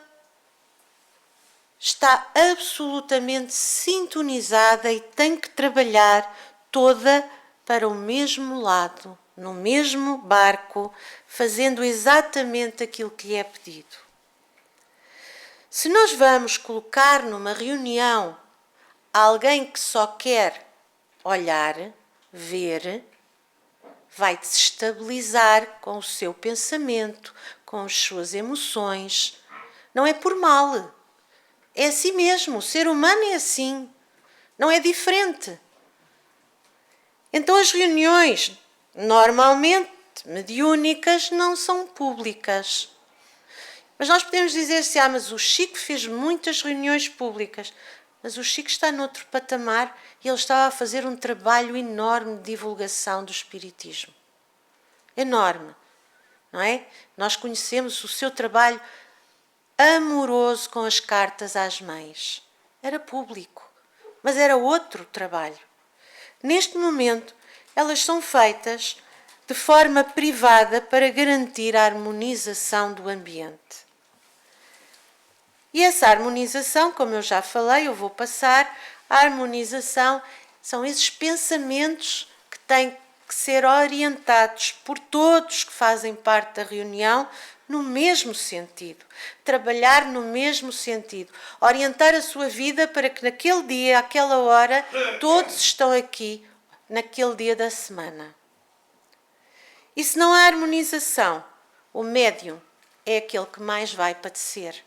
está absolutamente sintonizada e tem que trabalhar toda para o mesmo lado, no mesmo barco, fazendo exatamente aquilo que lhe é pedido. Se nós vamos colocar numa reunião alguém que só quer olhar, ver, vai desestabilizar com o seu pensamento, com as suas emoções. Não é por mal. É assim mesmo. O ser humano é assim. Não é diferente. Então as reuniões, normalmente mediúnicas, não são públicas. Mas nós podemos dizer assim, mas o Chico fez muitas reuniões públicas. Mas o Chico está noutro patamar e ele estava a fazer um trabalho enorme de divulgação do espiritismo. Enorme, não é? Nós conhecemos o seu trabalho amoroso com as cartas às mães. Era público, mas era outro trabalho. Neste momento, elas são feitas de forma privada para garantir a harmonização do ambiente. E essa harmonização, como eu já falei, eu vou passar, a harmonização são esses pensamentos que têm que ser orientados por todos que fazem parte da reunião no mesmo sentido, trabalhar no mesmo sentido, orientar a sua vida para que naquele dia, àquela hora, todos estão aqui, naquele dia da semana. E se não há harmonização, o médium é aquele que mais vai padecer.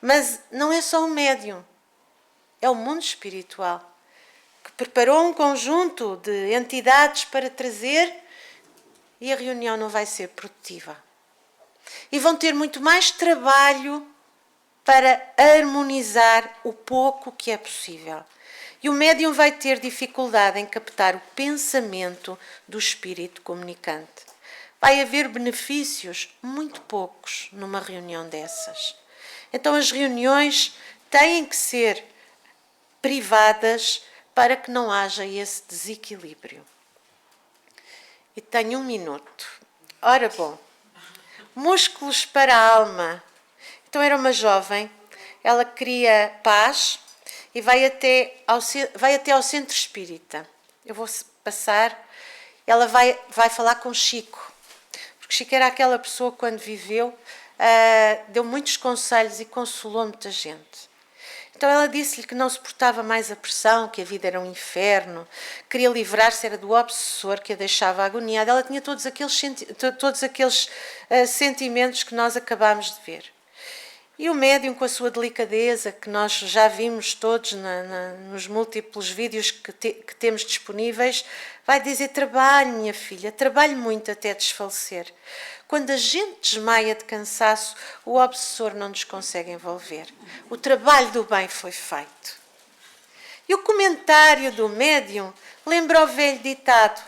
Mas não é só o médium, é o mundo espiritual, que preparou um conjunto de entidades para trazer e a reunião não vai ser produtiva. e vão ter muito mais trabalho para harmonizar o pouco que é possível. E o médium vai ter dificuldade em captar o pensamento do espírito comunicante. Vai haver benefícios muito poucos numa reunião dessas. Então as reuniões têm que ser privadas para que não haja esse desequilíbrio. E tenho 1 minuto. Ora bom, músculos para a alma. Então era uma jovem, ela queria paz e vai até ao centro espírita. Eu vou passar, ela vai falar com Chico, porque Chico era aquela pessoa que quando viveu, deu muitos conselhos e consolou muita gente. Então ela disse-lhe que não suportava mais a pressão, que a vida era um inferno, queria livrar-se, era do obsessor que a deixava agoniada. Ela tinha todos aqueles sentimentos que nós acabámos de ver. E o médium, com a sua delicadeza, que nós já vimos todos nos múltiplos vídeos que temos disponíveis, vai dizer: trabalhe, minha filha, trabalhe muito até desfalecer. Quando a gente desmaia de cansaço, o obsessor não nos consegue envolver. O trabalho do bem foi feito. E o comentário do médium lembra o velho ditado: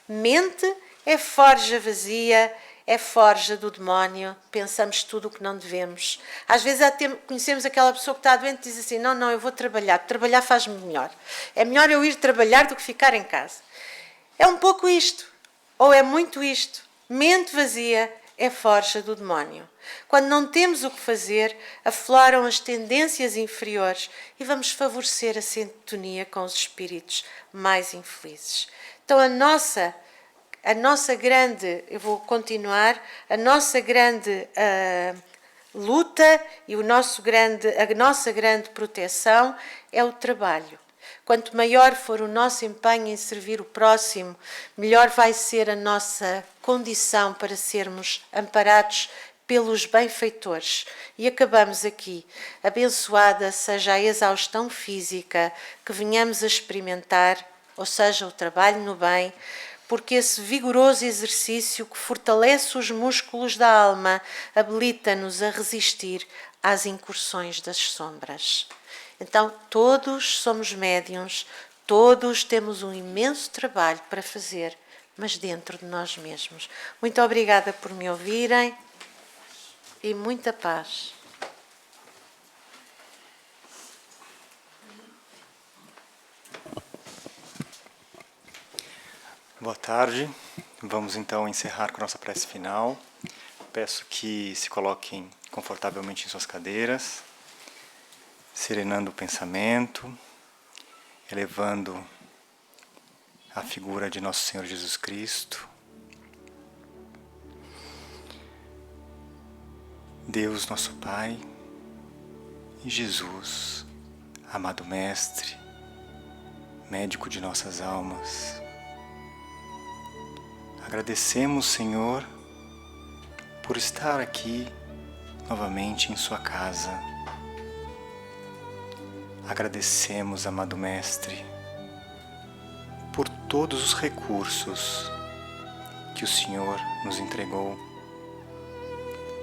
mente é forja vazia, é forja do demónio, pensamos tudo o que não devemos. Às vezes conhecemos aquela pessoa que está doente e diz assim: não, eu vou trabalhar faz-me melhor. É melhor eu ir trabalhar do que ficar em casa. É um pouco isto, ou é muito isto. Mente vazia é forja do demónio. Quando não temos o que fazer, afloram as tendências inferiores e vamos favorecer a sintonia com os espíritos mais infelizes. Então a nossa grande, eu vou continuar, a nossa grande luta e a nossa grande proteção é o trabalho. Quanto maior for o nosso empenho em servir o próximo, melhor vai ser a nossa condição para sermos amparados pelos benfeitores. E acabamos aqui. Abençoada seja a exaustão física que venhamos a experimentar, ou seja, o trabalho no bem, porque esse vigoroso exercício que fortalece os músculos da alma habilita-nos a resistir às incursões das sombras. Então, todos somos médiuns, todos temos um imenso trabalho para fazer, mas dentro de nós mesmos. Muito obrigada por me ouvirem e muita paz. Boa tarde. Vamos então encerrar com a nossa prece final. Peço que se coloquem confortavelmente em suas cadeiras, serenando o pensamento, elevando a figura de nosso Senhor Jesus Cristo. Deus, nosso Pai, e Jesus, amado Mestre, médico de nossas almas. Agradecemos, Senhor, por estar aqui novamente em sua casa. Agradecemos, amado Mestre, por todos os recursos que o Senhor nos entregou,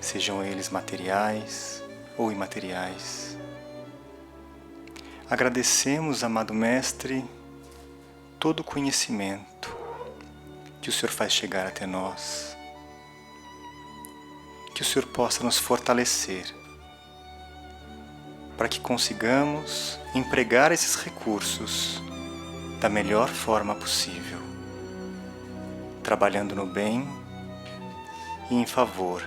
sejam eles materiais ou imateriais. Agradecemos, amado Mestre, todo o conhecimento que o Senhor faz chegar até nós, que o Senhor possa nos fortalecer, para que consigamos empregar esses recursos da melhor forma possível, trabalhando no bem e em favor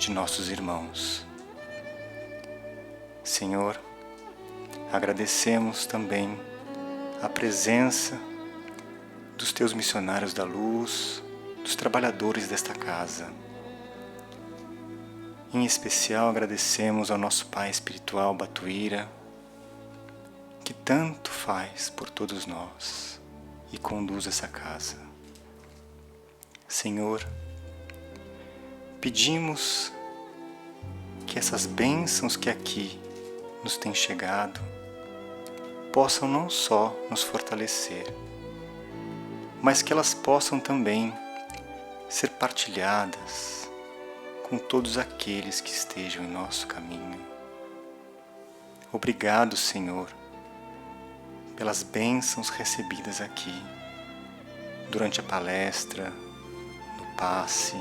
de nossos irmãos. Senhor, agradecemos também a presença dos Teus missionários da luz, dos trabalhadores desta casa. Em especial agradecemos ao nosso Pai espiritual Batuíra, que tanto faz por todos nós e conduz essa casa. Senhor, pedimos que essas bênçãos que aqui nos têm chegado possam não só nos fortalecer, mas que elas possam também ser partilhadas com todos aqueles que estejam em nosso caminho. Obrigado, Senhor, pelas bênçãos recebidas aqui, durante a palestra, no passe,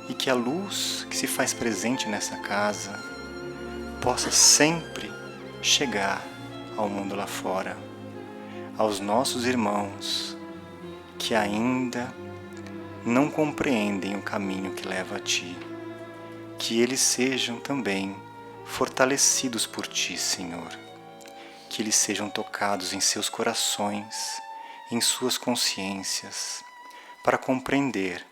e que a luz que se faz presente nessa casa possa sempre chegar ao mundo lá fora, aos nossos irmãos que ainda não compreendem o caminho que leva a Ti, que eles sejam também fortalecidos por Ti, Senhor, que eles sejam tocados em seus corações, em suas consciências, para compreender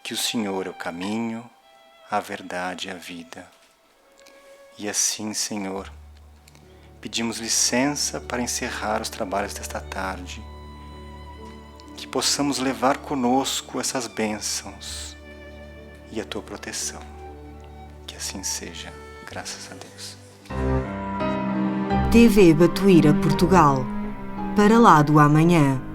que o Senhor é o caminho, a verdade e a vida. E assim, Senhor, pedimos licença para encerrar os trabalhos desta tarde, que possamos levar conosco essas bênçãos e a Tua proteção. Que assim seja, graças a Deus. TV Batuíra Portugal. Para lá do amanhã.